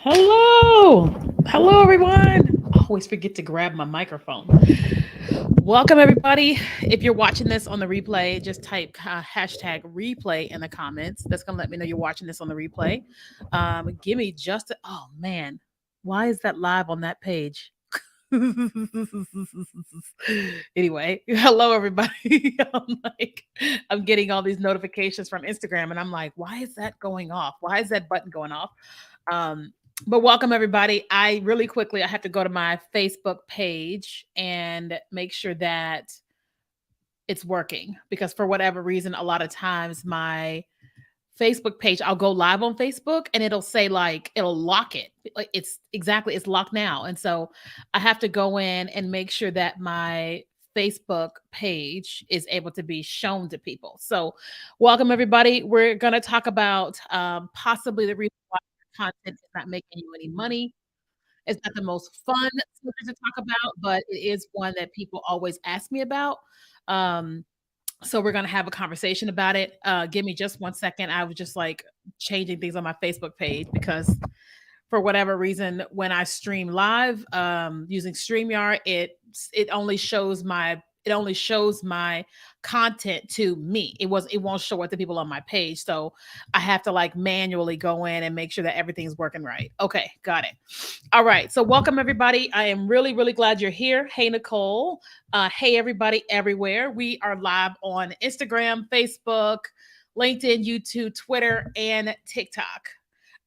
Hello. Hello, everyone. I always forget to grab my microphone. Welcome, everybody. If you're watching this on the replay, just type hashtag replay in the comments. That's going to let me know you're watching this on the replay. Give me just oh, man. Why is that live on that page? Anyway, hello everybody. I'm getting all these notifications from Instagram, and I'm like, why is that going off? Why is that button going off? Um, but welcome everybody. I really quickly I have to go to my Facebook page and make sure that it's working because for whatever reason, a lot of times my Facebook page, I'll go live on Facebook and it'll say like it'll lock it. Like it's locked now. And so I have to go in and make sure that my Facebook page is able to be shown to people. So welcome everybody. We're gonna talk about possibly the reason why your content is not making you any money. It's not the most fun subject to talk about, but it is one that people always ask me about. Um, so we're gonna have a conversation about it. Give me just 1 second. I was just like changing things on my Facebook page because for whatever reason, when I stream live using StreamYard, it only shows my content to me. It won't show it to people on my page. So I have to like manually go in and make sure that everything's working right. Okay, got it. All right. So welcome everybody. I am really, really glad you're here. Hey Nicole. Hey everybody everywhere. We are live on Instagram, Facebook, LinkedIn, YouTube, Twitter, and TikTok.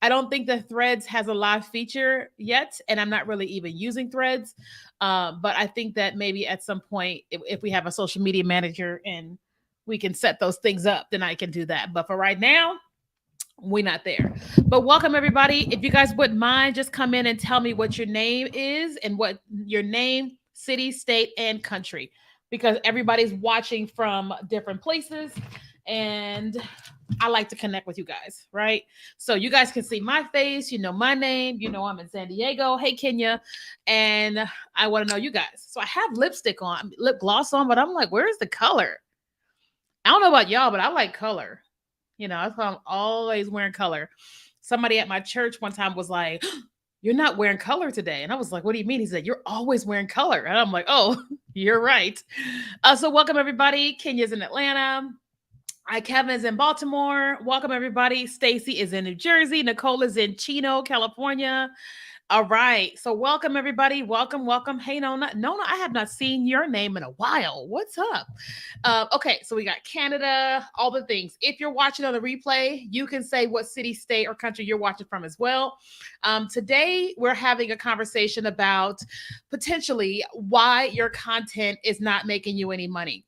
I don't think the Threads has a live feature yet, and I'm not really even using Threads. But I think that maybe at some point, if we have a social media manager and we can set those things up, then I can do that. But for right now, we're not there. But welcome everybody. If you guys wouldn't mind, just come in and tell me what your name is and what your name, city, state, and country, because everybody's watching from different places. And I like to connect with you guys, right? So you guys can see my face, you know my name, you know I'm in San Diego. Hey Kenya, and I want to know you guys. So I have lipstick on, lip gloss on, but I'm like, where's the color? I don't know about y'all, but I like color. That's why I'm always wearing color. Somebody at my church one time was like, "You're not wearing color today," and I was like, "What do you mean?" He said, "You're always wearing color," and I'm like, "Oh, you're right." So welcome everybody. Kenya's in Atlanta. Kevin is in Baltimore. Welcome everybody. Stacy is in New Jersey. Nicole is in Chino, California. All right. So welcome everybody. Welcome, welcome. Hey Nona. Nona, I have not seen your name in a while. What's up? Okay, so we got Canada, all the things. If you're watching on the replay, you can say what city, state, or country you're watching from as well. Today, we're having a conversation about potentially why your content is not making you any money.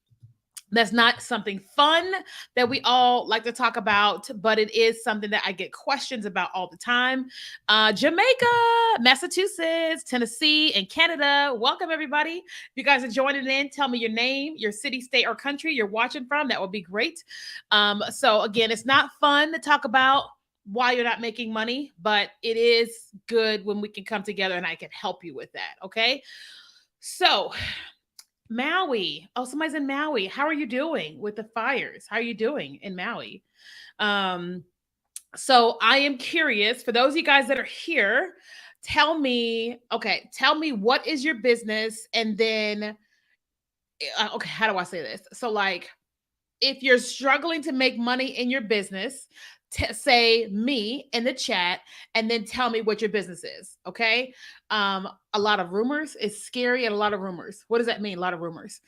That's not something fun that we all like to talk about, but it is something that I get questions about all the time. Jamaica, Massachusetts, Tennessee, and Canada. Welcome, everybody. If you guys are joining in, tell me your name, your city, state, or country you're watching from. That would be great. So, again, it's not fun to talk about why you're not making money, but it is good when we can come together and I can help you with that. Okay. So, Maui. Oh, somebody's in Maui. How are you doing with the fires? How are you doing in Maui? Um, so I am curious for those of you guys that are here, tell me what is your business and then okay, how do I say this? So like if you're struggling to make money in your business, say me in the chat and then tell me what your business is. Okay. A lot of rumors is scary and a lot of rumors. What does that mean? A lot of rumors.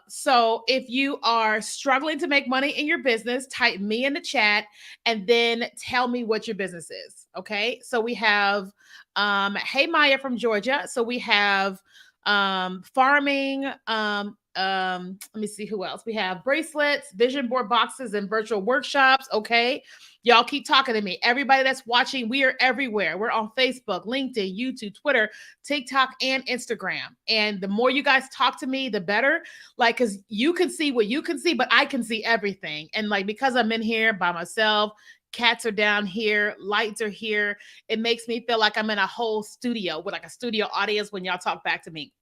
So if you are struggling to make money in your business, type me in the chat and then tell me what your business is. Okay. So we have, hey Maya from Georgia. So we have farming, let me see who else. We have bracelets, vision board boxes, and virtual workshops. Okay. Y'all keep talking to me. Everybody that's watching, we are everywhere. We're on Facebook, LinkedIn, YouTube, Twitter, TikTok, and Instagram. And the more you guys talk to me, the better. Like, because you can see what you can see, but I can see everything. And like, because I'm in here by myself, cats are down here, lights are here. It makes me feel like I'm in a whole studio with like a studio audience when y'all talk back to me.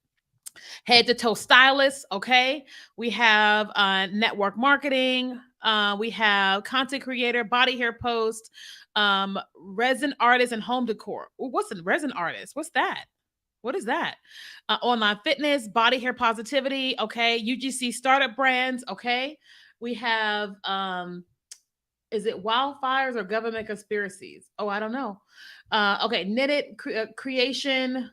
Head to toe stylists. Okay. We have network marketing. We have content creator, body hair post, resin artist, and home decor. Ooh, what's a resin artist? What's that? What is that? Online fitness, body hair positivity. Okay. UGC startup brands. Okay. We have is it wildfires or government conspiracies? Oh, I don't know. Okay, knitted creation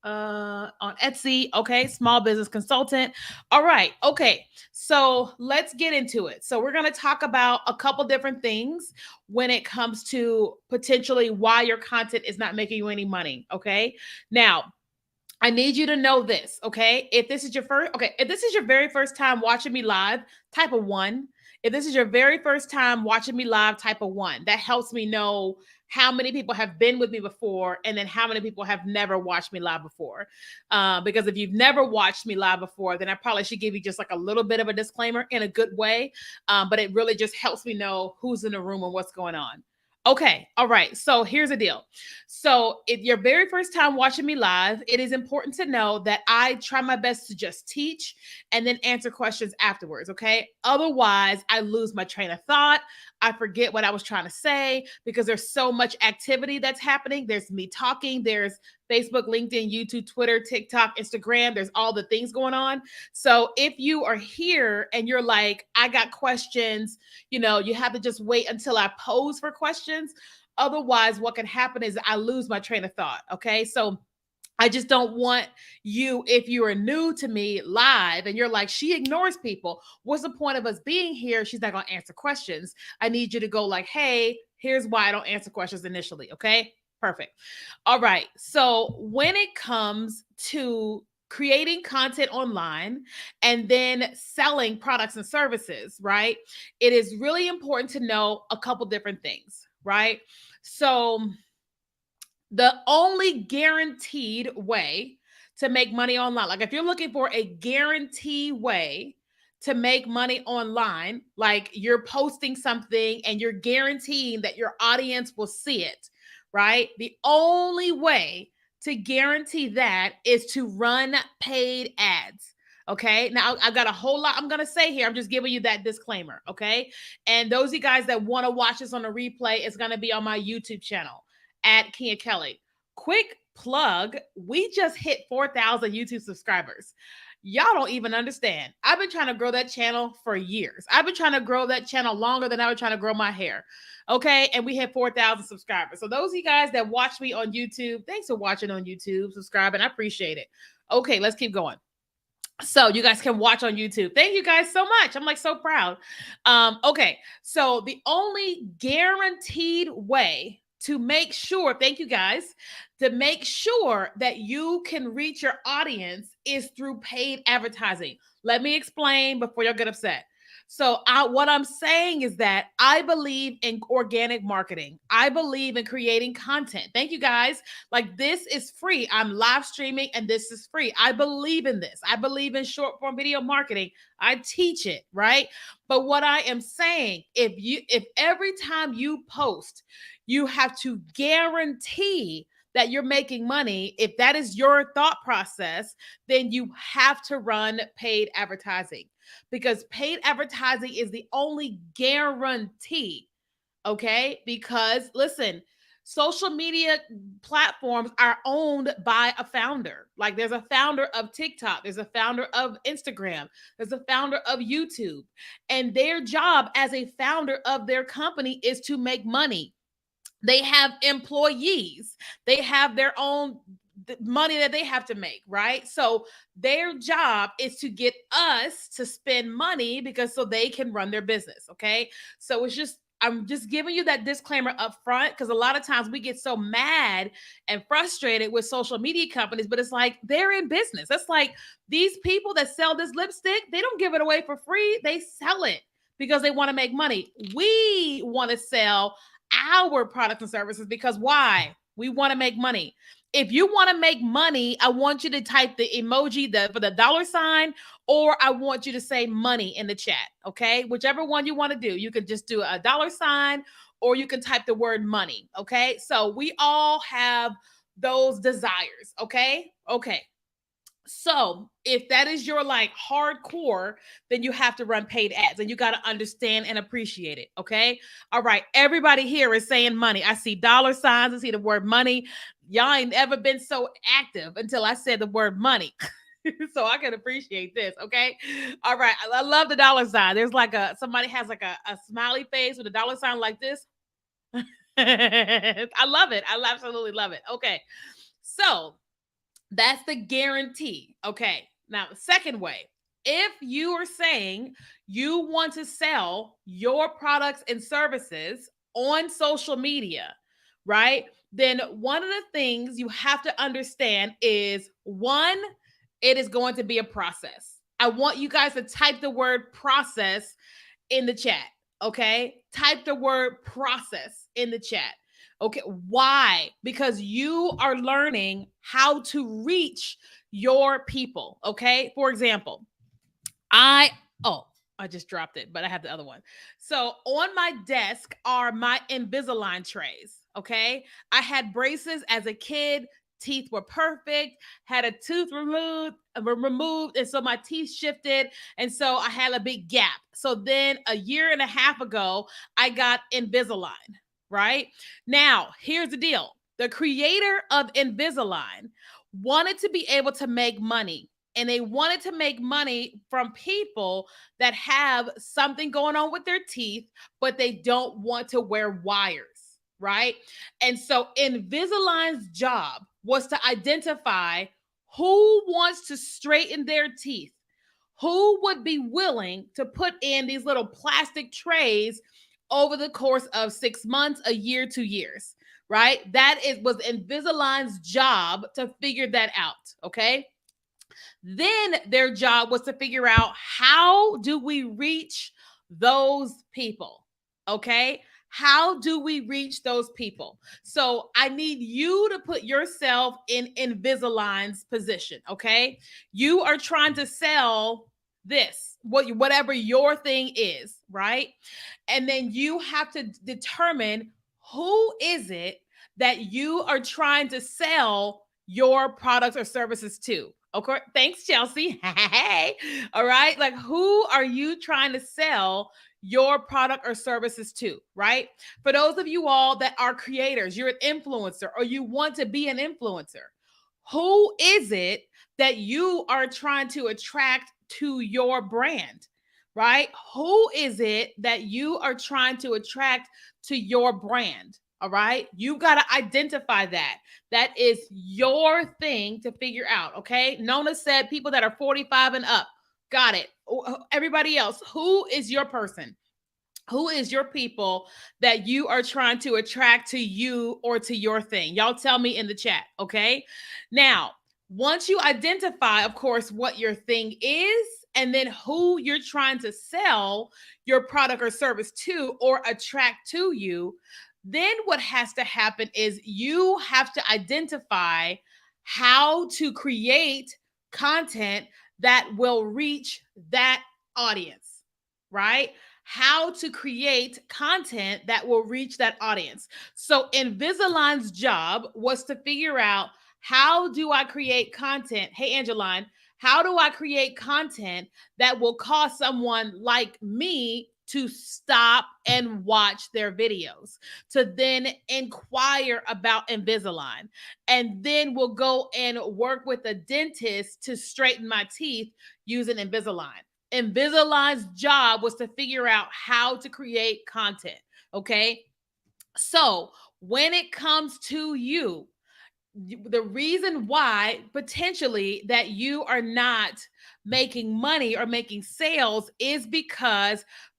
on Etsy. Okay, small business consultant. All right. Okay. So let's get into it. So we're going to talk about a couple different things when it comes to potentially why your content is not making you any money. Okay. Now, I need you to know this, okay? If this is your first, okay, if this is your very first time watching me live, type a one. If this is your very first time watching me live, type a one. That helps me know how many people have been with me before and then how many people have never watched me live before. Because if you've never watched me live before, then I probably should give you just like a little bit of a disclaimer in a good way. But it really just helps me know who's in the room and what's going on. Okay. All right. So here's the deal. So, if your very first time watching me live, it is important to know that I try my best to just teach and then answer questions afterwards. Okay. Otherwise, I lose my train of thought. I forget what I was trying to say because there's so much activity that's happening. There's me talking, there's Facebook, LinkedIn, YouTube, Twitter, TikTok, Instagram. There's all the things going on. So, if you are here and you're like, I got questions, you have to just wait until I pose for questions. Otherwise, what can happen is I lose my train of thought. Okay. So I just don't want you, if you are new to me live and you're like, she ignores people. What's the point of us being here? She's not going to answer questions. I need you to go like, hey, here's why I don't answer questions initially. Okay. Perfect. All right. So when it comes to creating content online and then selling products and services, right? It is really important to know a couple different things, right? So, the only guaranteed way to make money online, like if you're looking for a guarantee way to make money online, like you're posting something and you're guaranteeing that your audience will see it, right? The only way to guarantee that is to run paid ads. Okay. Now, I got a whole lot I'm going to say here. I'm just giving you that disclaimer. Okay. And those of you guys that want to watch this on a replay, it's going to be on my YouTube channel at Kia Kelly. Quick plug, we just hit 4,000 YouTube subscribers. Y'all don't even understand. I've been trying to grow that channel for years. I've been trying to grow that channel longer than I was trying to grow my hair. Okay. And we hit 4,000 subscribers. So, those of you guys that watch me on YouTube, thanks for watching on YouTube, subscribing. I appreciate it. Okay. Let's keep going. So you guys can watch on YouTube. Thank you guys so much. I'm like so proud. Okay. So the only guaranteed way to make sure, thank you guys, to make sure that you can reach your audience is through paid advertising. Let me explain before y'all get upset. So, what I'm saying is that I believe in organic marketing. I believe in creating content. Thank you guys. Like, this is free. I'm live streaming and this is free. I believe in this. I believe in short form video marketing. I teach it, right? But what I am saying, if every time you post, you have to guarantee that you're making money, if that is your thought process, then you have to run paid advertising, because paid advertising is the only guarantee. Okay. Because listen, social media platforms are owned by a founder. Like, there's a founder of TikTok, there's a founder of Instagram, there's a founder of YouTube. And their job as a founder of their company is to make money. They have employees, they have their own money that they have to make, right? So their job is to get us to spend money because so they can run their business. Okay. So I'm just giving you that disclaimer up front, because a lot of times we get so mad and frustrated with social media companies, but it's like they're in business. That's like these people that sell this lipstick, they don't give it away for free. They sell it because they want to make money. We want to sell our products and services because why? We want to make money. If you want to make money, I want you to type the emoji for the dollar sign, or I want you to say money in the chat. Okay. Whichever one you want to do. You can just do a dollar sign or you can type the word money. Okay. So we all have those desires. Okay. Okay. So if that is your like hardcore, then you have to run paid ads and you got to understand and appreciate it. Okay. All right. Everybody here is saying money. I see dollar signs. I see the word money. Y'all ain't ever been so active until I said the word money. So I can appreciate this. Okay. All right. I love the dollar sign. There's like somebody has like a smiley face with a dollar sign like this. I love it. I absolutely love it. Okay. So that's the guarantee. Okay. Now, the second way, if you are saying you want to sell your products and services on social media, right? Then one of the things you have to understand is one, it is going to be a process. I want you guys to type the word process in the chat. Okay. Type the word process in the chat. Okay. Why? Because you are learning how to reach your people. Okay. For example, oh, I just dropped it, but I have the other one. So on my desk are my Invisalign trays. Okay. I had braces as a kid. Teeth were perfect, had a tooth removed, and so my teeth shifted, and so I had a big gap. So then a year and a half ago, I got Invisalign, right? Now, here's the deal. The creator of Invisalign wanted to be able to make money, and they wanted to make money from people that have something going on with their teeth, but they don't want to wear wires, right? And so Invisalign's job was to identify who wants to straighten their teeth, who would be willing to put in these little plastic trays over the course of 6 months, a year, 2 years, right? Was Invisalign's job to figure that out, okay? Then their job was to figure out, how do we reach those people? Okay. How do we reach those people? So I need you to put yourself in Invisalign's position. Okay. You are trying to sell this, whatever your thing is, right? And then you have to determine, who is it that you are trying to sell your products or services to. Okay. Thanks, Chelsea. Hey. All right. Like, who are you trying to sell your product or services to, right? For those of you all that are creators, you're an influencer or you want to be an influencer, who is it that you are trying to attract to your brand, right? Who is it that you are trying to attract to your brand? All right. You got to identify that. That is your thing to figure out. Okay. Nona said people that are 45 and up. Got it. Everybody else, who is your person? Who is your people that you are trying to attract to you or to your thing? Y'all tell me in the chat. Okay. Now, once you identify, of course, what your thing is, and then who you're trying to sell your product or service to or attract to you, then what has to happen is you have to identify how to create content that will reach that audience, right? How to create content that will reach that audience. So Invisalign's job was to figure out, how do I create content? Hey, Angeline, how do I create content that will cause someone like me to stop and watch their videos, to then inquire about Invisalign, and then we'll go and work with a dentist to straighten my teeth using Invisalign. Invisalign's job was to figure out how to create content. Okay. So when it comes to you, the reason why potentially that you are not making money or making sales is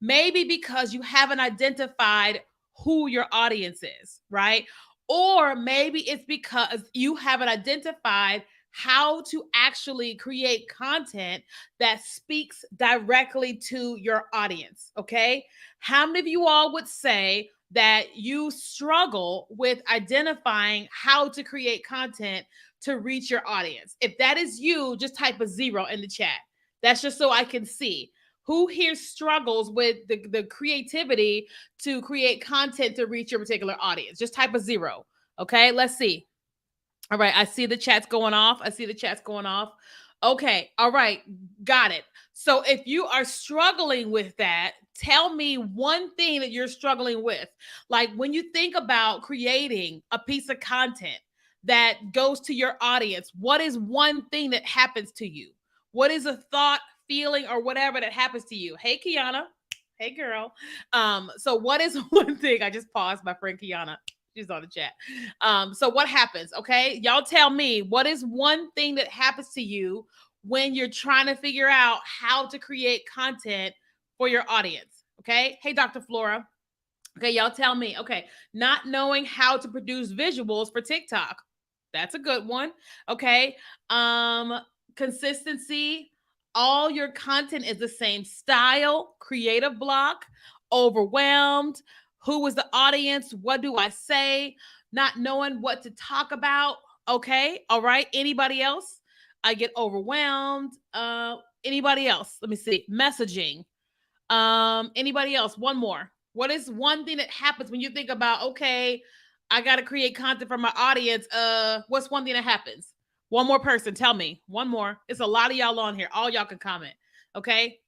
maybe because you haven't identified who your audience is, right? Or maybe it's because you haven't identified how to actually create content that speaks directly to your audience. Okay. How many of you all would say that you struggle with identifying how to create content to reach your audience? If that is you, just type a 0 in the chat. That's just so I can see who here struggles with the creativity to create content to reach your particular audience. Just type a 0. Okay, let's see. All right, I see the chat's going off. Okay. All right. Got it. So if you are struggling with that, tell me one thing that you're struggling with. Like when you think about creating a piece of content that goes to your audience, what is one thing that happens to you? What is a thought, feeling, or whatever that happens to you? Hey, Kiana. Hey, girl. So what is one thing? I just paused, my friend Kiana. She's on the chat. So what happens? Okay. Y'all tell me what is one thing that happens to you when you're trying to figure out how to create content for your audience. Okay. Hey, Dr. Flora. Okay. Y'all tell me. Okay. Not knowing how to produce visuals for TikTok. That's a good one. Okay. Um, Consistency. All your content is the same style, creative block, overwhelmed. Who was the audience? What do I say? Not knowing what to talk about. Okay. All right. Anybody else? I get overwhelmed. Anybody else? Let me see. Messaging. Anybody else? One more. What is one thing that happens when you think about, okay, I got to create content for my audience? What's one thing that happens? One more person, tell me. One more. It's a lot of y'all on here. All y'all can comment. Okay?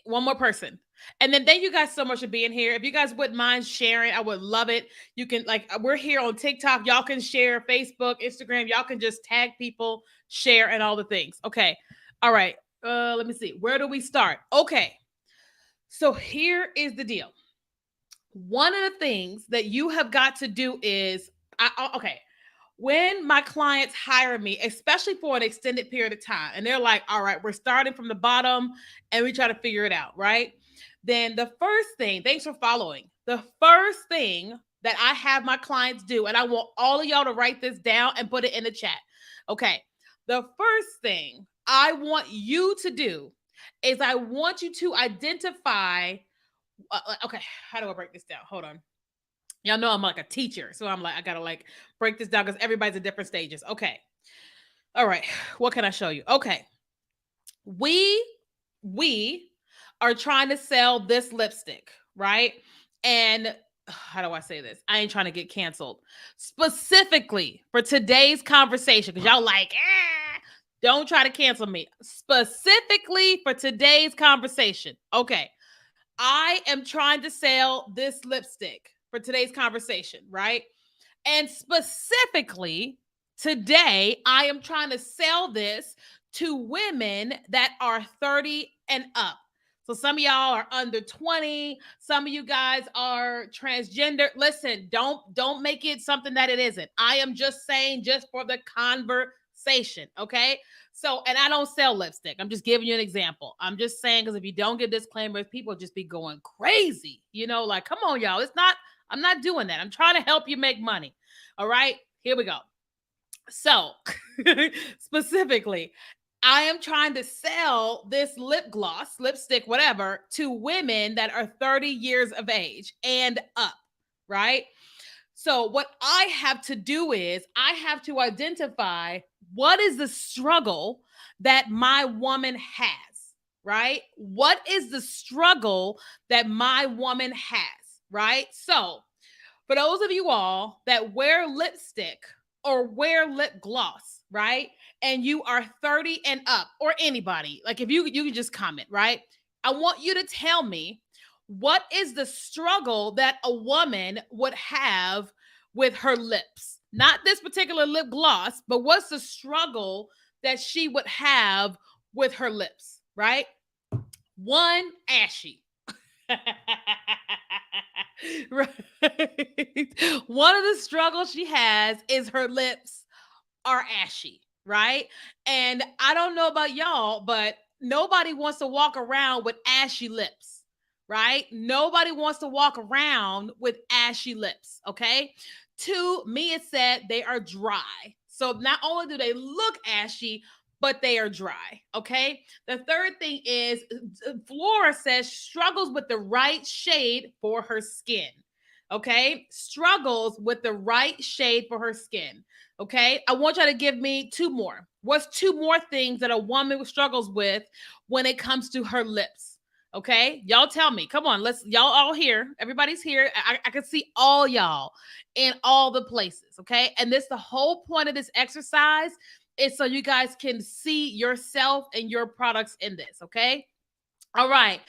One more person. And then thank you guys so much for being here. If you guys wouldn't mind sharing, I would love it. You can, like, we're here on TikTok. Y'all can share Facebook, Instagram. Y'all can just tag people, share, and all the things. Okay. All right. Let me see. Where do we start? Okay. So here is the deal. One of the things that you have got to do is, okay, when my clients hire me, especially for an extended period of time, and they're like, all right, we're starting from the bottom and we try to figure it out, right? Then the first thing, thanks for following. The first thing that I have my clients do, and I want all of y'all to write this down and put it in the chat. Okay. The first thing I want you to do is I want you to identify. Okay, how do I break this down? Hold on. Y'all know I'm like a teacher, so I'm like, I gotta like break this down because everybody's at different stages. Okay. All right. What can I show you? Okay. We are trying to sell this lipstick, right? And how do I say this? I ain't trying to get canceled. Specifically for today's conversation, because y'all like, don't try to cancel me. Specifically for today's conversation. Okay. I am trying to sell this lipstick for today's conversation, right? And specifically today, I am trying to sell this to women that are 30 and up. So some of y'all are under 20, some of you guys are transgender. Listen, don't make it something that it isn't. I am just saying just for the conversation, okay? So, and I don't sell lipstick. I'm just giving you an example. I'm just saying because if you don't get disclaimers, people just be going crazy. You know, like, come on, y'all. It's not, I'm not doing that. I'm trying to help you make money. All right, here we go. So, specifically, I am trying to sell this lip gloss, lipstick, whatever, to women that are 30 years of age and up, right? So, what I have to do is I have to identify what is the struggle that my woman has, right? What is the struggle that my woman has, right? So, for those of you all that wear lipstick or wear lip gloss, right? And you are 30 and up, or anybody, like if you can just comment, right? I want you to tell me what is the struggle that a woman would have with her lips? Not this particular lip gloss, but what's the struggle that she would have with her lips, right? One, ashy. Right. One of the struggles she has is her lips are ashy, right? And I don't know about y'all, but nobody wants to walk around with ashy lips, right? Nobody wants to walk around with ashy lips, okay? To me, it said they are dry. So not only do they look ashy, but they are dry. Okay. The third thing is Flora says struggles with the right shade for her skin. Okay. Struggles with the right shade for her skin. Okay. I want you to give me two more. What's two more things that a woman struggles with when it comes to her lips? Okay. Y'all tell me. Come on. Y'all all here. Everybody's here. I can see all y'all in all the places. Okay. And this, the whole point of this exercise is so you guys can see yourself and your products in this, okay? All right.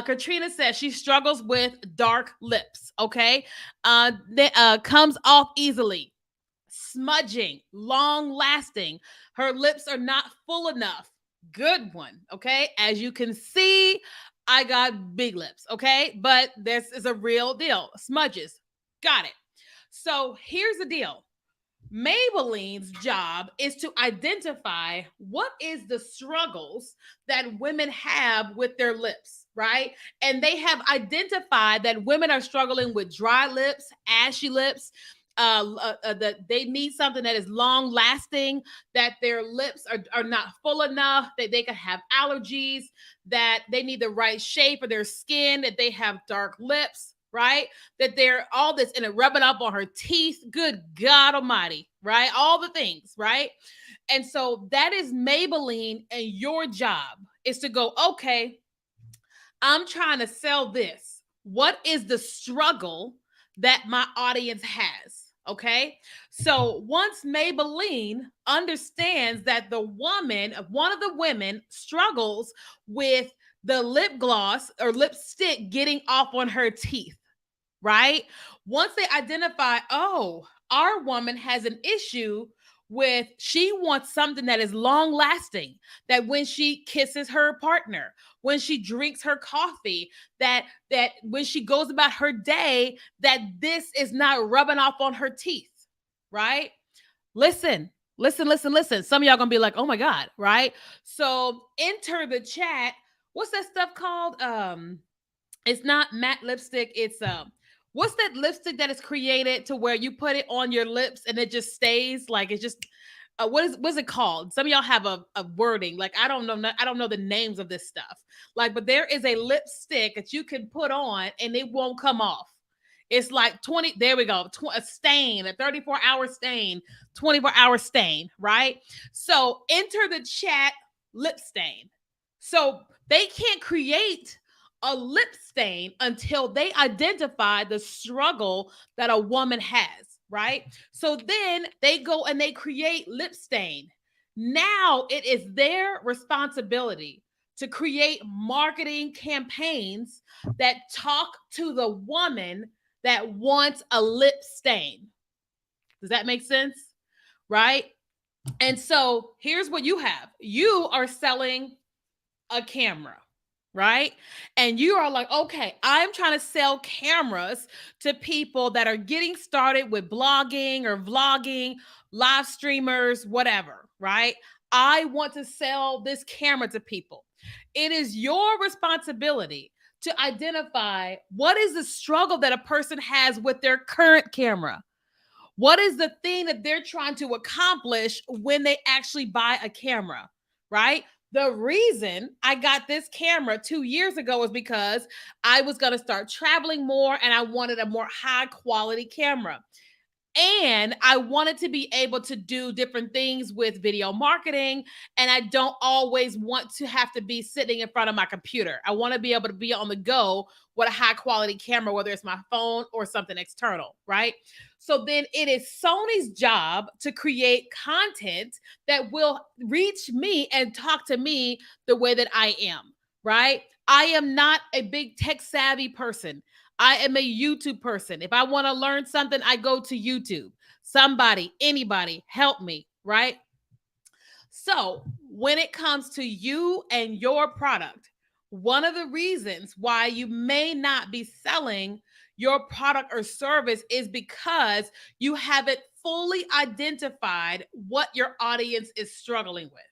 Katrina says she struggles with dark lips. Okay. That comes off easily, smudging, long lasting. Her lips are not full enough. Good one. Okay. As you can see, I got big lips. Okay. But this is a real deal. Smudges. Got it. So here's the deal. Maybelline's job is to identify what is the struggles that women have with their lips, right? And they have identified that women are struggling with dry lips, ashy lips, that they need something that is long lasting, that their lips are not full enough, that they can have allergies, that they need the right shape of their skin, that they have dark lips, right? That they're all this and it rubbing up on her teeth. Good God Almighty, right? All the things, right? And so that is Maybelline, and your job is to go, okay, I'm trying to sell this. What is the struggle that my audience has? Okay. So once Maybelline understands that one of the women struggles with the lip gloss or lipstick getting off on her teeth, right? Once they identify, oh, our woman has an issue with she wants something that is long lasting, that when she kisses her partner, when she drinks her coffee, that when she goes about her day, that this is not rubbing off on her teeth, right? Listen, listen. Some of y'all gonna be like, oh my God, right? So enter the chat. What's that stuff called? It's not matte lipstick, it's what's that lipstick that is created to where you put it on your lips and it just stays like it's just what's it called? Some of y'all have a wording like I don't know the names of this stuff. Like, but there is a lipstick that you can put on and it won't come off. It's like 20, there we go, a stain, a 34-hour stain, 24-hour stain, right? So enter the chat lip stain. So they can't create a lip stain until they identify the struggle that a woman has, right? So then they go and they create lip stain. Now it is their responsibility to create marketing campaigns that talk to the woman that wants a lip stain. Does that make sense? Right? And so here's what you have. You are selling a camera, right? And you are like, okay, I'm trying to sell cameras to people that are getting started with blogging or vlogging, live streamers, whatever, right? I want to sell this camera to people. It is your responsibility to identify what is the struggle that a person has with their current camera. What is the thing that they're trying to accomplish when they actually buy a camera, right? The reason I got this camera 2 years ago is because I was going to start traveling more and I wanted a more high quality camera. And I wanted to be able to do different things with video marketing. And I don't always want to have to be sitting in front of my computer. I want to be able to be on the go with a high quality camera, whether it's my phone or something external, right? So then it is Sony's job to create content that will reach me and talk to me the way that I am, right? I am not a big tech savvy person. I am a YouTube person. If I want to learn something, I go to YouTube. Somebody, anybody, help me, right? So, when it comes to you and your product, one of the reasons why you may not be selling your product or service is because you haven't fully identified what your audience is struggling with,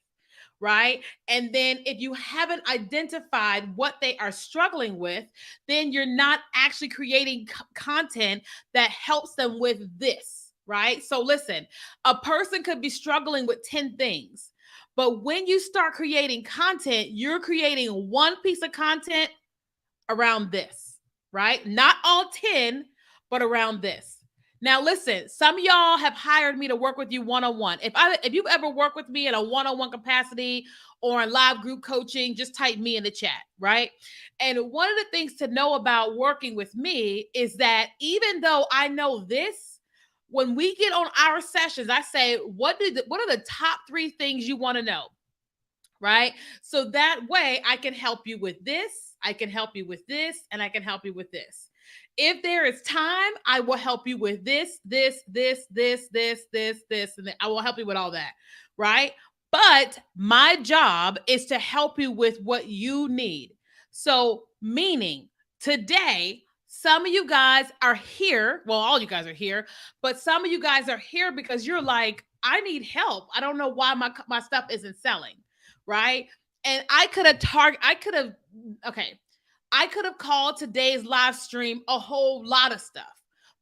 right? And then if you haven't identified what they are struggling with, then you're not actually creating content that helps them with this, right? So listen, a person could be struggling with 10 things, but when you start creating content, you're creating one piece of content around this, right? Not all 10, but around this. Now, listen, some of y'all have hired me to work with you one-on-one. If you've ever worked with me in a one-on-one capacity or in live group coaching, just type me in the chat, right? And one of the things to know about working with me is that even though I know this, When we get on our sessions, I say, what are the top 3 things you want to know? Right? So that way I can help you with this, I can help you with this, and I can help you with this. If there is time, I will help you with this, and I will help you with all that. Right? But my job is to help you with what you need. So, meaning today, some of you guys are here. Well, all you guys are here, but some of you guys are here because you're like, I need help. I don't know why my stuff isn't selling, right? And okay, I could have called today's live stream a whole lot of stuff.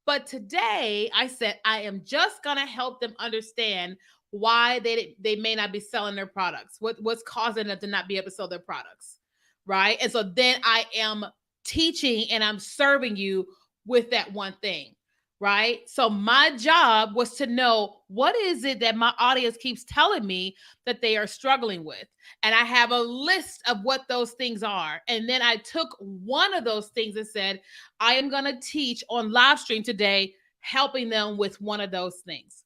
But today I said I am just going to help them understand why they may not be selling their products. What's causing them to not be able to sell their products, right? And so then I am teaching and I'm serving you with that one thing, right? So my job was to know, what is it that my audience keeps telling me that they are struggling with? And I have a list of what those things are. And then I took one of those things and said, I am going to teach on live stream today, helping them with one of those things.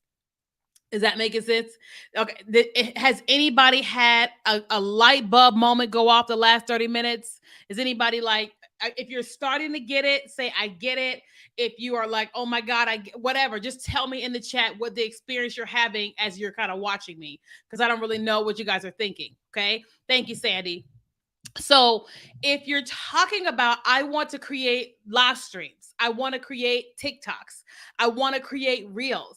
Is that making sense? Okay. Has anybody had a light bulb moment go off the last 30 minutes? Is anybody like, if you're starting to get it, say, I get it. If you are like, oh my God, whatever, just tell me in the chat what the experience you're having as you're kind of watching me, because I don't really know what you guys are thinking. Okay. Thank you, Sandy. So if you're talking about, I want to create live streams, I want to create TikToks, I want to create reels.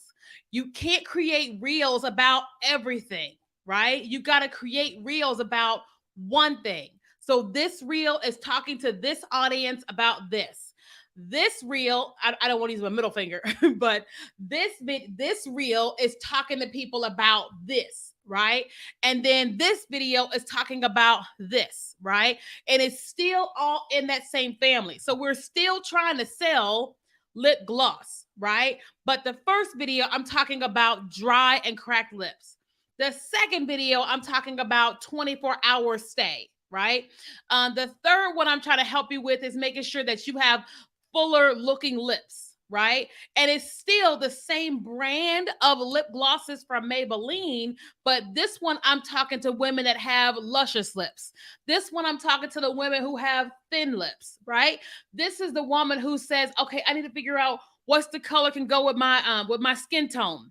You can't create reels about everything, right? You got to create reels about one thing. So this reel is talking to this audience about this. This reel, I don't want to use my middle finger, but this reel is talking to people about this, right? And then this video is talking about this, right? And it's still all in that same family. So we're still trying to sell lip gloss, right? But the first video, I'm talking about dry and cracked lips. The second video, I'm talking about 24-hour stay, right? The third one I'm trying to help you with is making sure that you have fuller looking lips, right? And it's still the same brand of lip glosses from Maybelline, but this one I'm talking to women that have luscious lips. This one I'm talking to the women who have thin lips, right? This is the woman who says, okay, I need to figure out what's the color can go with my skin tone,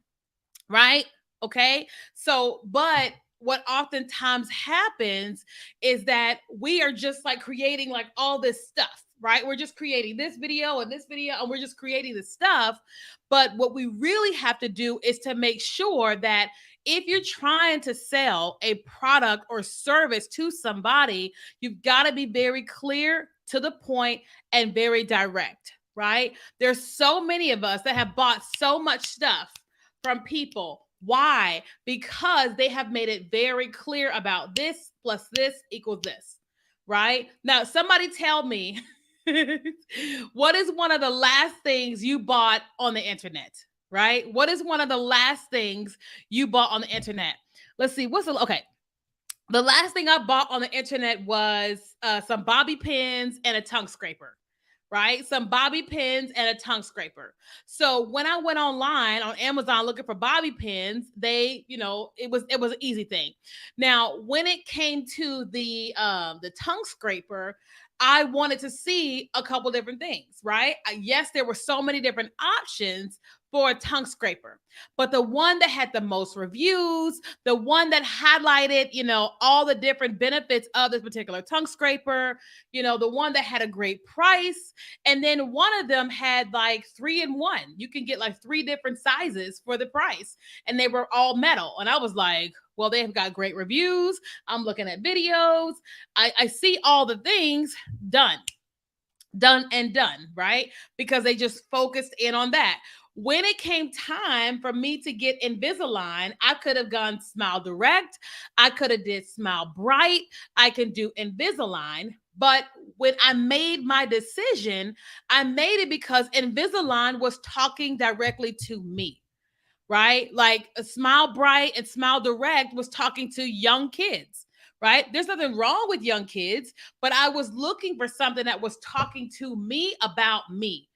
right? Okay. So, but what oftentimes happens is that we are just like creating like all this stuff, right? We're just creating this video and this video, and we're just creating this stuff. But what we really have to do is to make sure that if you're trying to sell a product or service to somebody, you've got to be very clear, to the point, and very direct, right? There's so many of us that have bought so much stuff from people. Why? Because they have made it very clear about this plus this equals this, right? Now, somebody tell me, what is one of the last things you bought on the internet, right? What is one of the last things you bought on the internet? Let's see. Okay. The last thing I bought on the internet was some bobby pins and a tongue scraper, right? Some bobby pins and a tongue scraper. So when I went online on Amazon looking for bobby pins, it was an easy thing. Now, when it came to the tongue scraper, I wanted to see a couple different things, right? Yes, there were so many different options for a tongue scraper, but the one that had the most reviews, the one that highlighted, all the different benefits of this particular tongue scraper, the one that had a great price, and then one of them had like 3-in-1. You can get like 3 different sizes for the price, and they were all metal. And I was like, well, they've got great reviews. I'm looking at videos. I see all the things done, right? Because they just focused in on that. When it came time for me to get Invisalign, I could have gone Smile Direct. I could have did Smile Bright. I can do Invisalign. But when I made my decision, I made it because Invisalign was talking directly to me, right? Like Smile Bright and Smile Direct was talking to young kids, right? There's nothing wrong with young kids, but I was looking for something that was talking to me about me.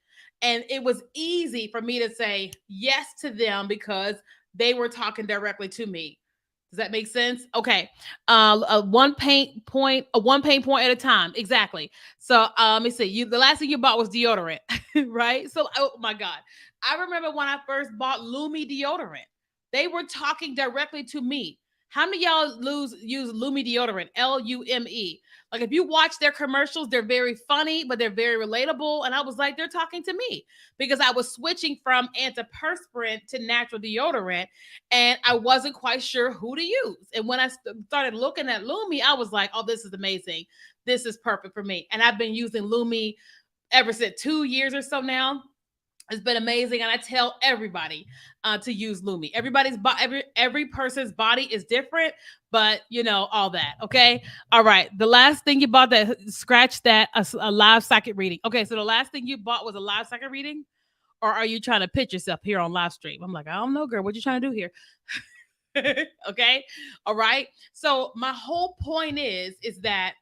And it was easy for me to say yes to them because they were talking directly to me. Does that make sense? Okay. One pain point at a time. Exactly. So let me see. The last thing you bought was deodorant, right? So oh my God. I remember when I first bought Lumi deodorant. They were talking directly to me. How many of y'all use Lumi deodorant? Lume. Like if you watch their commercials, they're very funny, but they're very relatable. And I was like, they're talking to me because I was switching from antiperspirant to natural deodorant and I wasn't quite sure who to use. And when I started looking at Lumi, I was like, oh, this is amazing. This is perfect for me. And I've been using Lumi ever since 2 years or so now. It's been amazing, and I tell everybody to use Lumi. Every person's body is different, but you know all that. Okay, all right. The last thing you bought that scratch that a live socket reading. Okay, so the last thing you bought was a live socket reading, or are you trying to pitch yourself here on live stream? I'm like, I don't know, girl. What you trying to do here? Okay, all right. So my whole point is that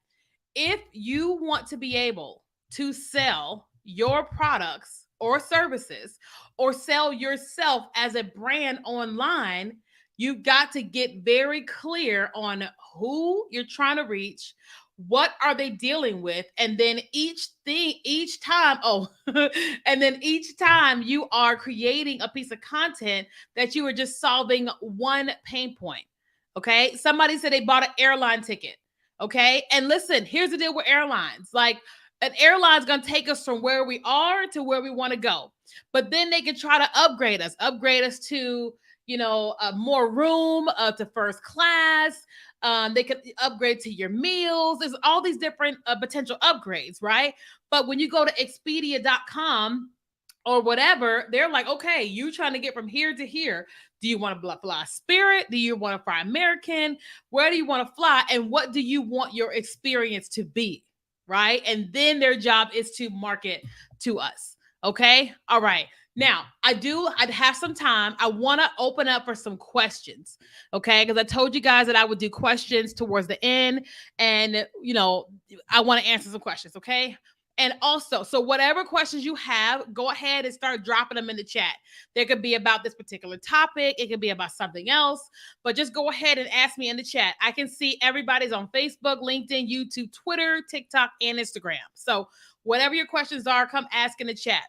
if you want to be able to sell your products or services or sell yourself as a brand online, you've got to get very clear on who you're trying to reach, what are they dealing with, and then each time, and then each time you are creating a piece of content that you are just solving one pain point. Okay, somebody said they bought an airline ticket. Okay. And listen, here's the deal with airlines. Like an airline's going to take us from where we are to where we want to go. But then they can try to upgrade us to, more room, to first class. They could upgrade to your meals. There's all these different potential upgrades, right? But when you go to Expedia.com, or whatever, they're like, okay, you trying to get from here to here. Do you want to fly Spirit? Do you want to fly American? Where do you want to fly? And what do you want your experience to be? Right. And then their job is to market to us. Okay. All right. Now, I'd have some time. I want to open up for some questions. Okay. Because I told you guys that I would do questions towards the end. And, I want to answer some questions. Okay. And also, so whatever questions you have, go ahead and start dropping them in the chat. There could be about this particular topic, it could be about something else, but just go ahead and ask me in the chat. I can see everybody's on Facebook, LinkedIn, YouTube, Twitter, TikTok, and Instagram. So whatever your questions are, come ask in the chat.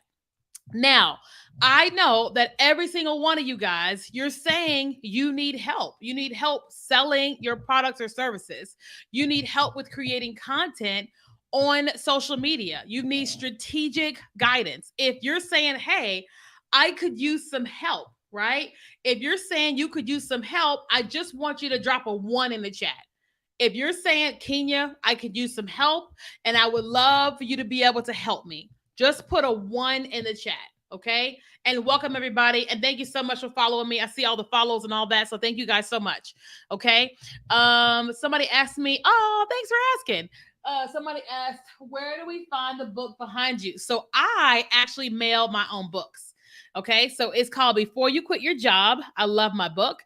Now, I know that every single one of you guys, you're saying you need help. You need help selling your products or services. You need help with creating content on social media. You need strategic guidance. If you're saying, hey, I could use some help, right? If you're saying you could use some help, I just want you to drop a 1 in the chat. If you're saying, Kenya, I could use some help and I would love for you to be able to help me, just put a 1 in the chat. Okay. And welcome everybody. And thank you so much for following me. I see all the follows and all that. So thank you guys so much. Okay. Somebody asked me, oh, thanks for asking. Somebody asked, where do we find the book behind you? So I actually mail my own books. Okay. So it's called Before You Quit Your Job. I love my book.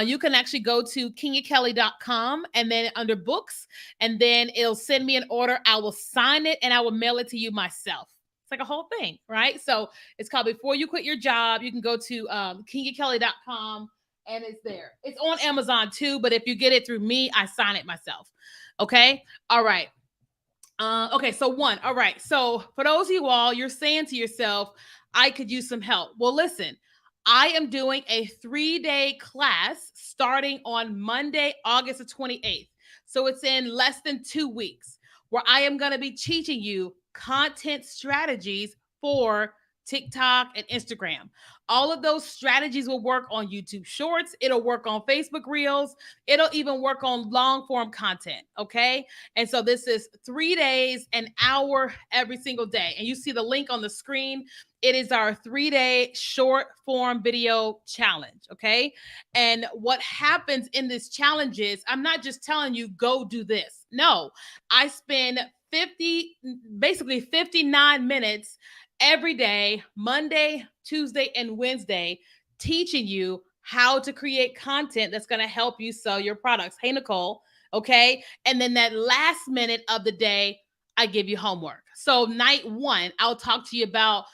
You can actually go to kenyakelly.com and then under books, and then it'll send me an order. I will sign it and I will mail it to you myself. It's like a whole thing, right? So it's called Before You Quit Your Job. You can go to kenyakelly.com and it's there. It's on Amazon too, but if you get it through me, I sign it myself. Okay. All right. Okay. So 1. All right. So for those of you all, you're saying to yourself, I could use some help. Well, listen, I am doing a 3-day class starting on Monday, August the 28th. So it's in less than 2 weeks where I am going to be teaching you content strategies for TikTok and Instagram. All of those strategies will work on YouTube Shorts. It'll work on Facebook Reels. It'll even work on long form content. Okay. And so this is 3 days, an hour every single day. And you see the link on the screen. It is our 3-day short form video challenge. Okay. And what happens in this challenge is I'm not just telling you, go do this. No, I spend basically 59 minutes every day, Monday, Tuesday, and Wednesday, teaching you how to create content that's going to help you sell your products. Hey, Nicole. Okay. And then that last minute of the day, I give you homework. So night one, I'll talk to you about,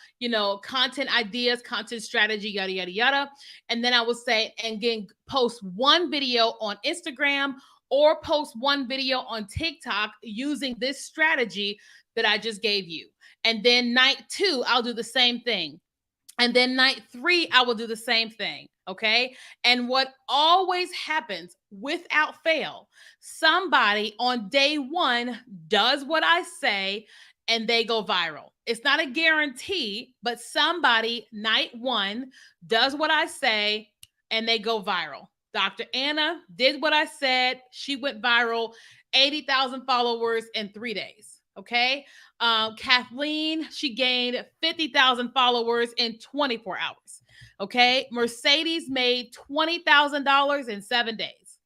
content ideas, content strategy, yada, yada, yada. And then I will say, and again, post one video on Instagram or post one video on TikTok using this strategy that I just gave you. And then night two, I'll do the same thing. And then night three, I will do the same thing. Okay. And what always happens without fail, somebody on day one does what I say and they go viral. It's not a guarantee, but somebody night one does what I say and they go viral. Dr. Anna did what I said. She went viral, 80,000 followers in 3 days. Okay. Kathleen, she gained 50,000 followers in 24 hours. Okay. Mercedes made $20,000 in 7 days.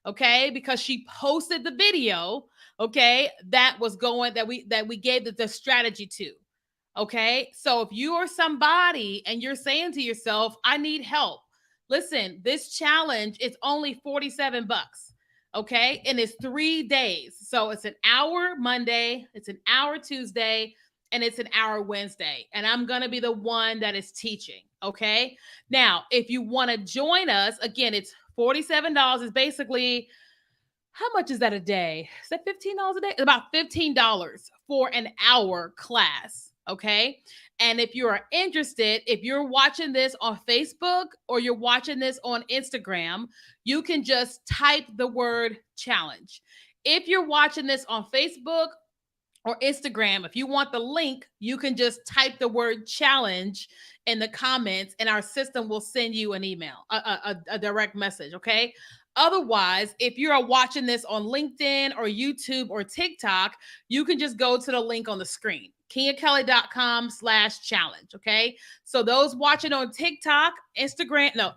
Okay. Because she posted the video. Okay. That we gave the strategy to. Okay. So if you are somebody and you're saying to yourself, I need help. Listen, this challenge is only 47 bucks. Okay. And it's 3 days. So it's an hour Monday, it's an hour Tuesday, and it's an hour Wednesday. And I'm going to be the one that is teaching. Okay. Now, if you want to join us, again, it's $47. It's basically, how much is that a day? Is that $15 a day? It's about $15 for an hour class. Okay. And if you are interested, if you're watching this on Facebook or you're watching this on Instagram, you can just type the word challenge. If you're watching this on Facebook or Instagram, if you want the link, you can just type the word challenge in the comments and our system will send you an email, a direct message. Okay. Otherwise, if you're watching this on LinkedIn or YouTube or TikTok, you can just go to the link on the screen, KenyaKelly.com/challenge. Okay. So those watching on TikTok, TikTok,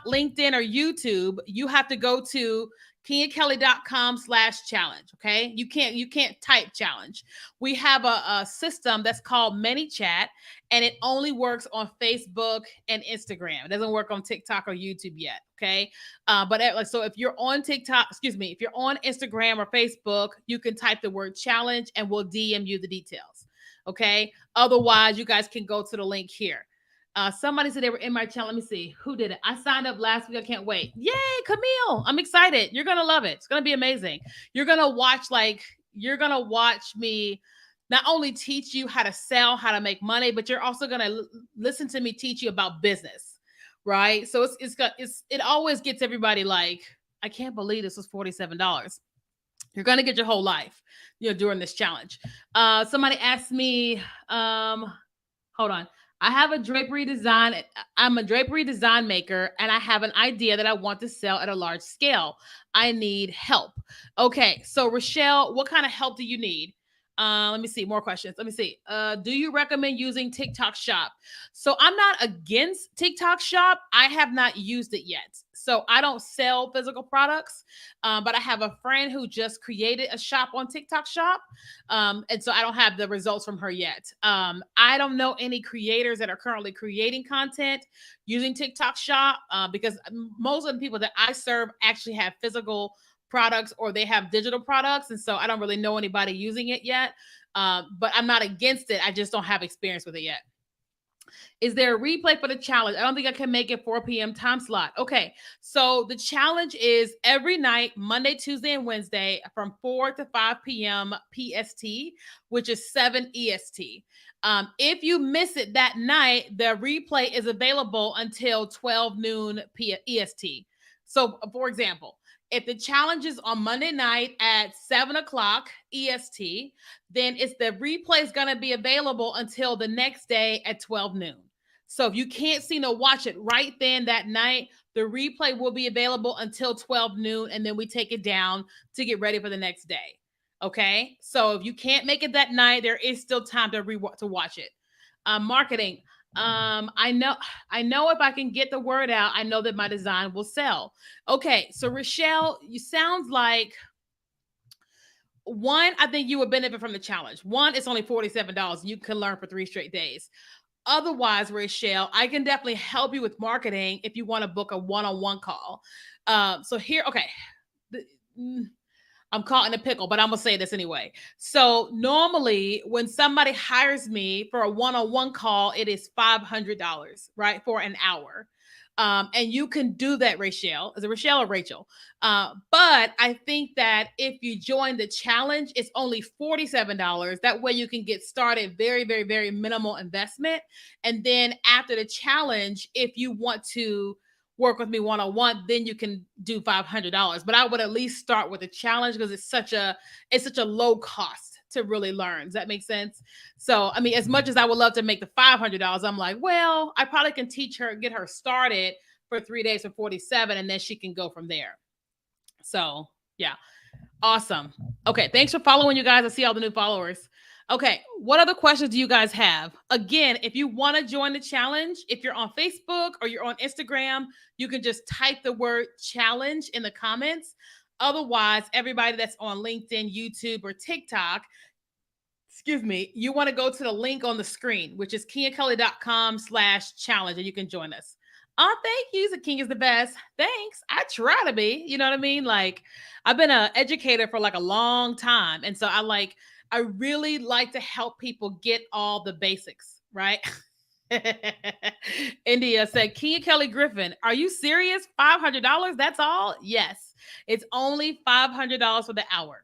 LinkedIn, or YouTube, you have to go to KenyaKelly.com/challenge. Okay. You can't type challenge. We have a system that's called ManyChat, and it only works on Facebook and Instagram. It doesn't work on TikTok or YouTube yet. Okay. So if you're on if you're on Instagram or Facebook, you can type the word challenge and we'll DM you the details. Okay. Otherwise, you guys can go to the link here. Somebody said they were in my channel. Let me see who did it. I signed up last week. I can't wait. Yay, Camille. I'm excited. You're going to love it. It's going to be amazing. You're going to watch me not only teach you how to sell, how to make money, but you're also going to listen to me teach you about business. Right. So it always gets everybody like, I can't believe this was $47. You're going to get your whole life, during this challenge. Somebody asked me, hold on. I have a drapery design. I'm a drapery design maker, and I have an idea that I want to sell at a large scale. I need help. Okay, so Rochelle, what kind of help do you need? Let me see more questions. Let me see. Do you recommend using TikTok Shop? So I'm not against TikTok Shop. I have not used it yet. So I don't sell physical products, but I have a friend who just created a shop on TikTok Shop. And so I don't have the results from her yet. I don't know any creators that are currently creating content using TikTok Shop because most of the people that I serve actually have physical products or they have digital products. And so I don't really know anybody using it yet. But I'm not against it. I just don't have experience with it yet. Is there a replay for the challenge? I don't think I can make it 4 p.m. time slot. Okay. So the challenge is every night, Monday, Tuesday, and Wednesday from 4 to 5 p.m. PST, which is 7 EST. If you miss it that night, the replay is available until 12 noon EST. So, for example, if the challenge is on Monday night at 7 o'clock EST, then the replay is going to be available until the next day at 12 noon. So if you can't see or watch it right then that night, the replay will be available until 12 noon, and then we take it down to get ready for the next day. Okay? So if you can't make it that night, there is still time to watch it. Marketing. I know if I can get the word out, I know that my design will sell. Okay, so Rochelle, you sounds like one, I think you would benefit from the challenge. One, it's only $47. You can learn for 3 straight days. Otherwise, Rochelle, I can definitely help you with marketing if you want to book a one-on-one call. So here, okay. I'm caught in a pickle, but I'm gonna say this anyway. So normally when somebody hires me for a one-on-one call, it is $500, right? For an hour. And you can do that, Rachel. Is it Rachel or Rachel? But I think that if you join the challenge, it's only $47. That way you can get started very, very, very minimal investment. And then after the challenge, if you want to work with me one-on-one, then you can do $500. But I would at least start with a challenge because it's such a low cost to really learn. Does that make sense? So I mean, as much as I would love to make the $500, I'm like, well, I probably can teach her, get her started for 3 days for 47, and then she can go from there. So yeah. Awesome. Okay, thanks for following, you guys. I see all the new followers. Okay, what other questions do you guys have? Again, if you want to join the challenge, if you're on Facebook or you're on Instagram, you can just type the word challenge in the comments. Otherwise, everybody that's on LinkedIn, YouTube, or TikTok, excuse me, you want to go to the link on the screen, which is KenyaKelly.com/challenge, and you can join us. Oh, thank you. The King is the best. Thanks. I try to be. You know what I mean? Like, I've been an educator for like a long time. And so I really like to help people get all the basics, right? India said, Kenya Kelly Griffin, are you serious? $500? That's all? Yes. It's only $500 for the hour.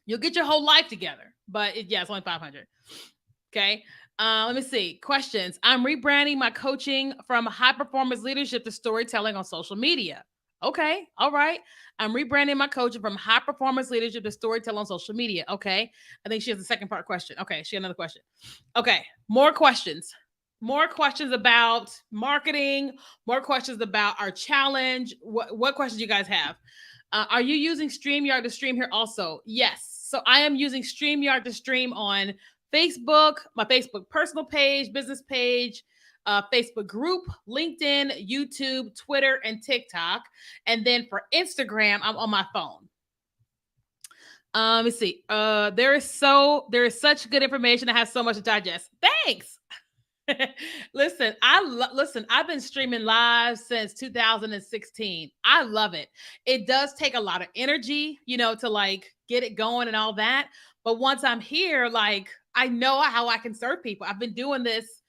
You'll get your whole life together, but yeah, it's only 500. Okay. Let me see. Questions. I'm rebranding my coaching from high performance leadership to storytelling on social media. Okay. All right. I'm rebranding my coaching from high performance leadership to storytelling on social media. Okay. I think she has a second part question. Okay. She has another question. Okay. More questions. More questions about marketing. More questions about our challenge. What questions you guys have? Are you using StreamYard to stream here also? Yes. So I am using StreamYard to stream on Facebook, my Facebook personal page, business page, Facebook group, LinkedIn, YouTube, Twitter, and TikTok. And then for Instagram, I'm on my phone. Let me see. There is such good information. I have so much to digest. Thanks. Listen, I've been streaming live since 2016. I love it. It does take a lot of energy, to like get it going and all that. But once I'm here, like I know how I can serve people. I've been doing this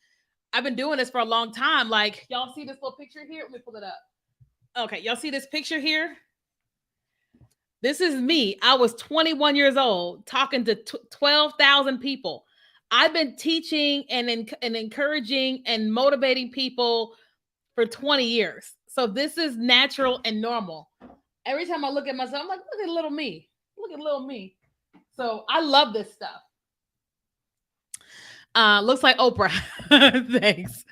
for a long time. Like, y'all see this little picture here? Let me pull it up. Okay, y'all see this picture here? This is me. I was 21 years old talking to 12,000 people. I've been teaching and encouraging and motivating people for 20 years. So this is natural and normal. Every time I look at myself, I'm like, look at little me. Look at little me. So I love this stuff. Looks like Oprah. Thanks.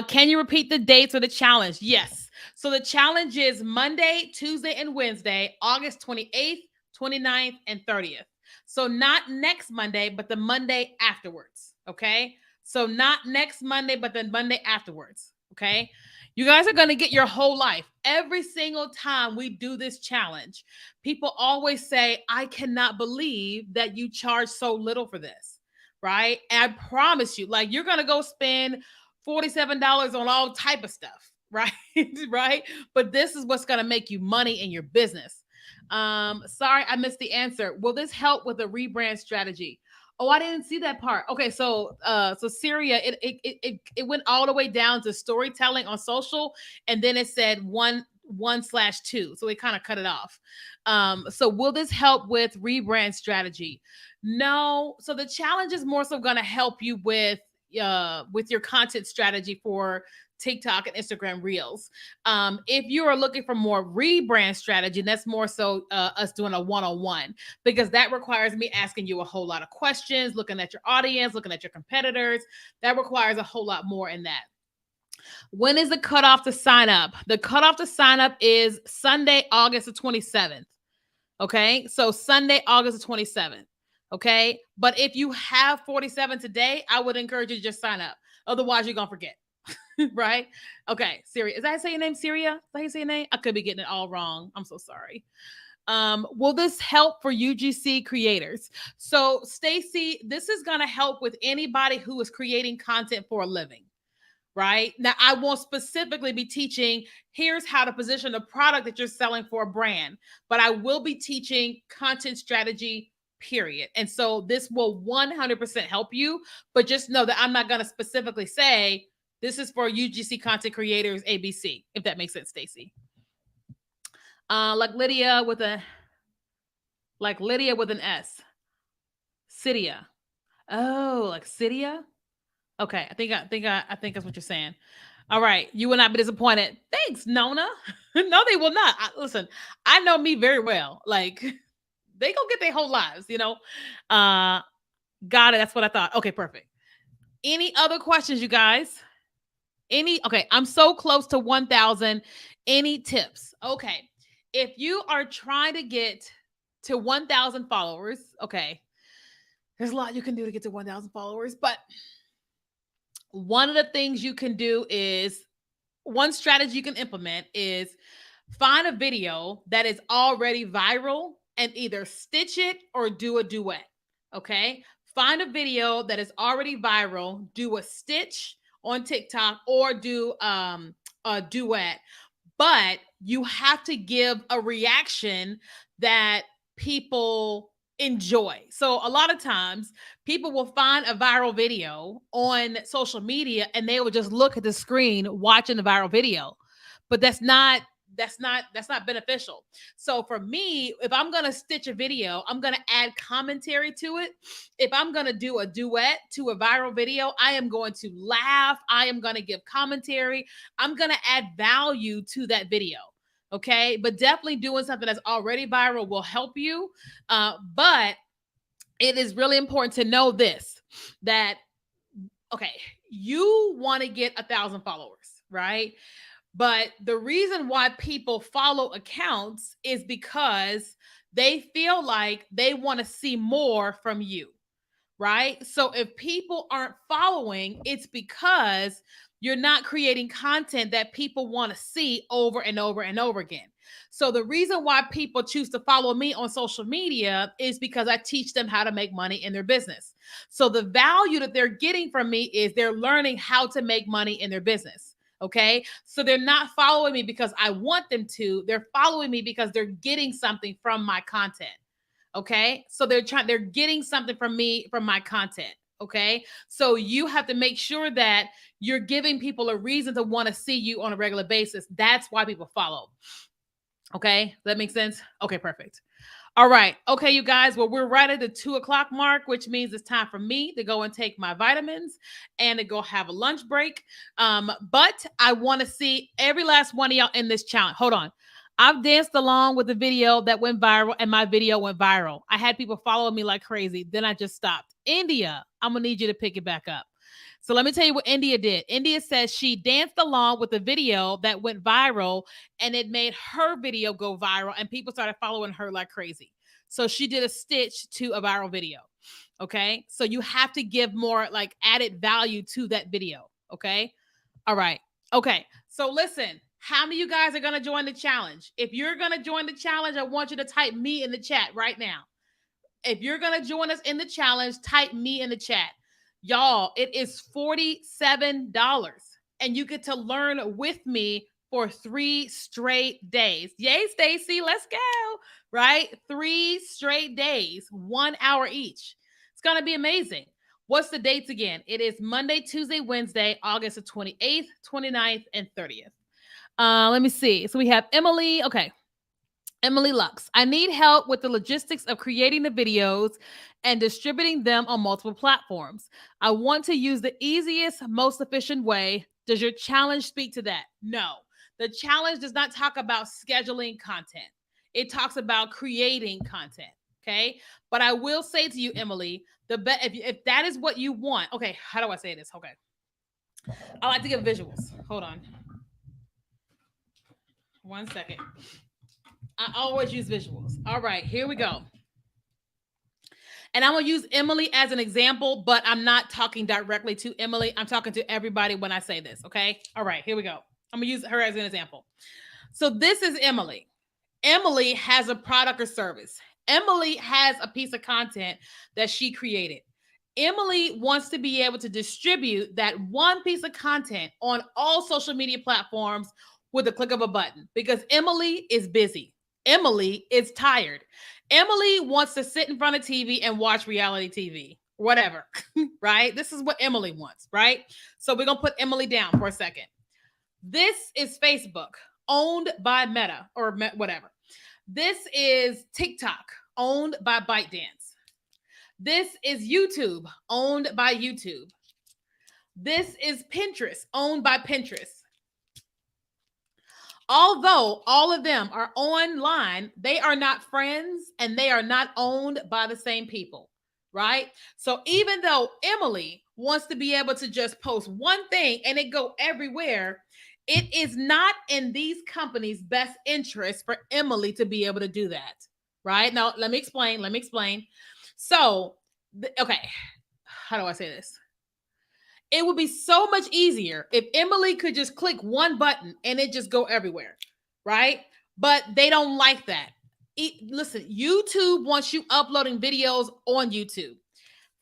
Can you repeat the dates for the challenge? Yes. So the challenge is Monday, Tuesday, and Wednesday, August 28th, 29th, and 30th. So not next Monday, but the Monday afterwards. Okay. So not next Monday, but the Monday afterwards. Okay. You guys are going to get your whole life. Every single time we do this challenge, people always say, I cannot believe that you charge so little for this. Right. And I promise you, like, you're going to go spend $47 on all type of stuff. Right. Right. But this is what's going to make you money in your business. Sorry, I missed the answer. Will this help with a rebrand strategy? Oh, I didn't see that part. Okay, so Syria, it went all the way down to storytelling on social, and then it said 1/2. So we kind of cut it off. So will this help with rebrand strategy? No. So the challenge is more so going to help you with your content strategy for TikTok and Instagram Reels. If you are looking for more rebrand strategy, that's more so us doing a one-on-one, because that requires me asking you a whole lot of questions, looking at your audience, looking at your competitors. That requires a whole lot more in that. When is the cutoff to sign up? The cutoff to sign up is Sunday, August the 27th. Okay, so Sunday, August the 27th. Okay, but if you have 47 today, I would encourage you to just sign up. Otherwise, you're gonna forget. Right? Okay, Syria. Is that how you say your name, Syria? Is that how you say your name? I could be getting it all wrong. I'm so sorry. Will this help for UGC creators? So, Stacy, this is gonna help with anybody who is creating content for a living. right? Now, I won't specifically be teaching, here's how to position the product that you're selling for a brand, but I will be teaching content strategy, period. And so this will 100% help you, but just know that I'm not going to specifically say, this is for UGC content creators, ABC, if that makes sense, Stacy. Like Lydia with an S. Cydia. Oh, like Cydia? Okay, I think that's what you're saying. All right, you will not be disappointed. Thanks, Nona. No, they will not. Listen, I know me very well. Like they go get their whole lives, you know. Got it. That's what I thought. Okay, perfect. Any other questions, you guys? Okay, I'm so close to 1,000. Any tips? Okay. If you are trying to get to 1,000 followers, okay, there's a lot you can do to get to 1,000 followers, but one of the things you can do is, one strategy you can implement is find a video that is already viral and either stitch it or do a duet. Okay. Find a video that is already viral, do a stitch on TikTok or do a duet. But you have to give a reaction that people enjoy. So a lot of times people will find a viral video on social media and they will just look at the screen watching the viral video. But that's not beneficial. So for me, if I'm going to stitch a video, I'm going to add commentary to it. If I'm going to do a duet to a viral video, I am going to laugh, I am going to give commentary, I'm going to add value to that video. Okay, but definitely doing something that's already viral will help you. But it is really important to know this, that okay, you want to get 1,000 followers, right? But the reason why people follow accounts is because they feel like they want to see more from you, right? So if people aren't following, it's because you're not creating content that people want to see over and over and over again. So the reason why people choose to follow me on social media is because I teach them how to make money in their business. So the value that they're getting from me is they're learning how to make money in their business. Okay. So they're not following me because I want them to. They're following me because they're getting something from my content. Okay. So they're getting something from me, from my content. Okay. So you have to make sure that you're giving people a reason to want to see you on a regular basis. That's why people follow. Okay. That makes sense. Okay. Perfect. All right. Okay, you guys. Well, we're right at the 2:00 mark, which means it's time for me to go and take my vitamins and to go have a lunch break. But I want to see every last one of y'all in this challenge. Hold on. I've danced along with the video that went viral, and my video went viral. I had people following me like crazy. Then I just stopped. India, I'm going to need you to pick it back up. So let me tell you what India did. India says she danced along with the video that went viral and it made her video go viral and people started following her like crazy. So she did a stitch to a viral video. Okay. So you have to give more like added value to that video. Okay. All right. Okay. So listen, how many of you guys are going to join the challenge? If you're going to join the challenge, I want you to type me in the chat right now. If you're going to join us in the challenge, type me in the chat. Y'all, it is $47 and you get to learn with me for 3 straight days. Yay, Stacy, let's go. Right? 3 straight days, 1 hour each. It's going to be amazing. What's the dates again? It is Monday, Tuesday, Wednesday, August the 28th, 29th, and 30th. Let me see. So we have Emily. Okay. Emily Lux. I need help with the logistics of creating the videos and distributing them on multiple platforms. I want to use the easiest, most efficient way. Does your challenge speak to that? No. The challenge does not talk about scheduling content. It talks about creating content. Okay. But I will say to you, Emily, if that is what you want. Okay. How do I say this? Okay. I like to give visuals. Hold on. 1 second. I always use visuals. All right, here we go. And I'm going to use Emily as an example, but I'm not talking directly to Emily. I'm talking to everybody when I say this, okay? All right, here we go. I'm going to use her as an example. So this is Emily. Emily has a product or service. Emily has a piece of content that she created. Emily wants to be able to distribute that one piece of content on all social media platforms with a click of a button because Emily is busy. Emily is tired. Emily wants to sit in front of TV and watch reality TV, whatever, right? This is what Emily wants, right? So we're going to put Emily down for a second. This is Facebook, owned by Meta or whatever. This is TikTok, owned by ByteDance. This is YouTube, owned by YouTube. This is Pinterest, owned by Pinterest. Although all of them are online, they are not friends and they are not owned by the same people, right? So even though Emily wants to be able to just post one thing and it go everywhere, it is not in these companies' best interest for Emily to be able to do that, right? Now, let me explain. So, okay, how do I say this? It would be so much easier if Emily could just click one button and it just go everywhere, right? But they don't like that. Listen, YouTube wants you uploading videos on YouTube.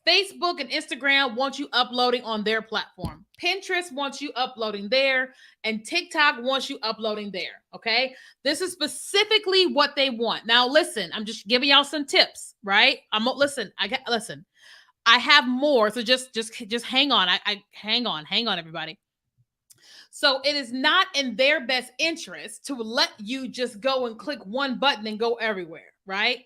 Facebook and Instagram want you uploading on their platform. Pinterest wants you uploading there, and TikTok wants you uploading there. Okay, this is specifically what they want. Now, listen, I'm just giving y'all some tips, right? Listen. I have more, so just hang on. I hang on, everybody. So it is not in their best interest to let you just go and click one button and go everywhere, right?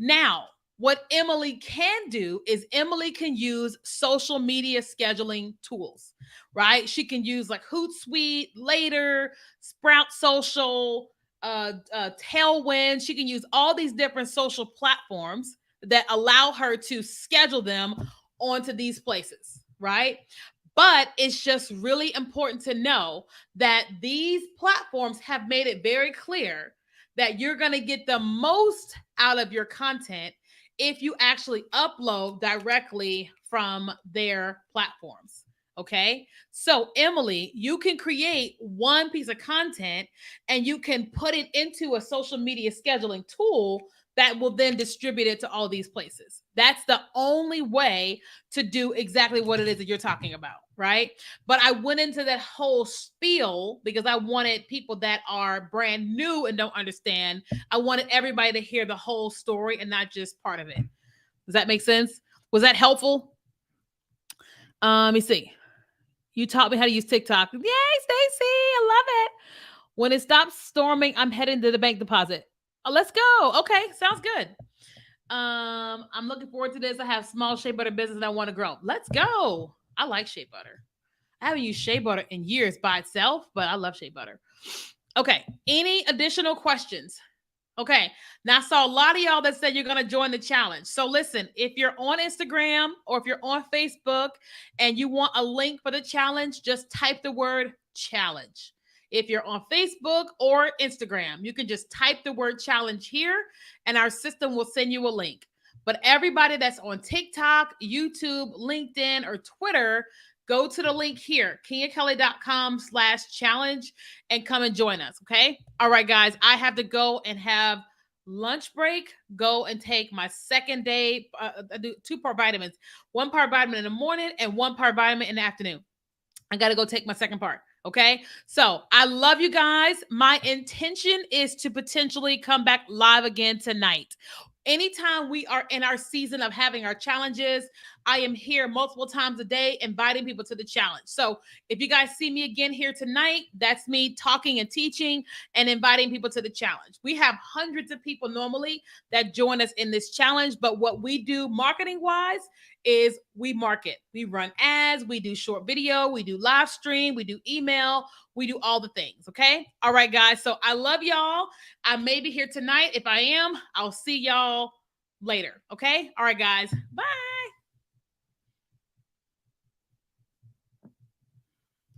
Now, what Emily can do is Emily can use social media scheduling tools, right? She can use like Hootsuite, Later, Sprout Social, Tailwind. She can use all these different social platforms that allow her to schedule them onto these places, right? But it's just really important to know that these platforms have made it very clear that you're going to get the most out of your content if you actually upload directly from their platforms. Okay. So, Emily, you can create one piece of content and you can put it into a social media scheduling tool that will then distribute it to all these places. That's the only way to do exactly what it is that you're talking about, right? But I went into that whole spiel because I wanted people that are brand new and don't understand. I wanted everybody to hear the whole story and not just part of it. Does that make sense? Was that helpful? Let me see. You taught me how to use TikTok. Yay, Stacy. I love it. When it stops storming, I'm heading to the bank deposit. Oh, let's go. Okay, sounds good. I'm looking forward to this. I have small shea butter business and I want to grow. Let's go. I like shea butter. I haven't used shea butter in years by itself, but I love shea butter. Okay. Any additional questions? Okay. Now, I saw a lot of y'all that said you're going to join the challenge. So listen, if you're on Instagram or if you're on Facebook and you want a link for the challenge, just type the word challenge. If you're on Facebook or Instagram, you can just type the word challenge here and our system will send you a link. But everybody that's on TikTok, YouTube, LinkedIn, or Twitter, go to the link here, kenyakelly.com/challenge and come and join us. Okay. All right, guys, I have to go and have lunch break, go and take my second day. I do 2-part vitamins, 1 part vitamin in the morning and 1 part vitamin in the afternoon. I got to go take my second part. Okay. So I love you guys. My intention is to potentially come back live again tonight. Anytime we are in our season of having our challenges, I am here multiple times a day inviting people to the challenge. So if you guys see me again here tonight, that's me talking and teaching and inviting people to the challenge. We have hundreds of people normally that join us in this challenge, but what we do marketing wise is we market. We run ads, we do short video, we do live stream, we do email, we do all the things. Okay. All right, guys. So I love y'all. I may be here tonight. If I am, I'll see y'all later. Okay. All right, guys. Bye.